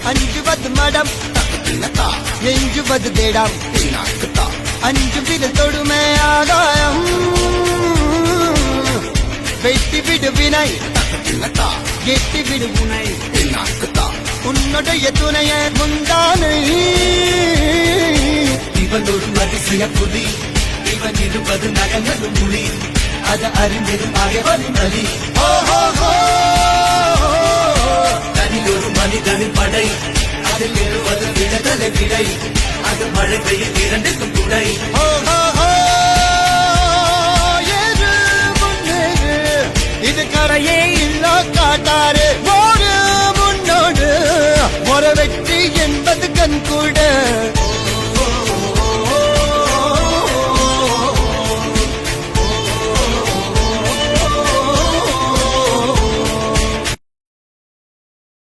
அஞ்சுவது மடம் எஞ்சுவது தேடம் அஞ்சு விரல் தொடுமே ஆகாயம் வெட்டி விடு வினை எட்டி விடு உனை உன்னுடைய துணைய முந்தானை இவன் ஒரு அதிசய புலி இவன் இருப்பது நகங்களும் மொழி அது அறிந்திடும் ஆயவனின் வழி தனில் ஒரு மனிதனின் படை அதில் எழுவது விடுதலை விடை அது மழை பெய்யும் இரண்டுக்கும் துணை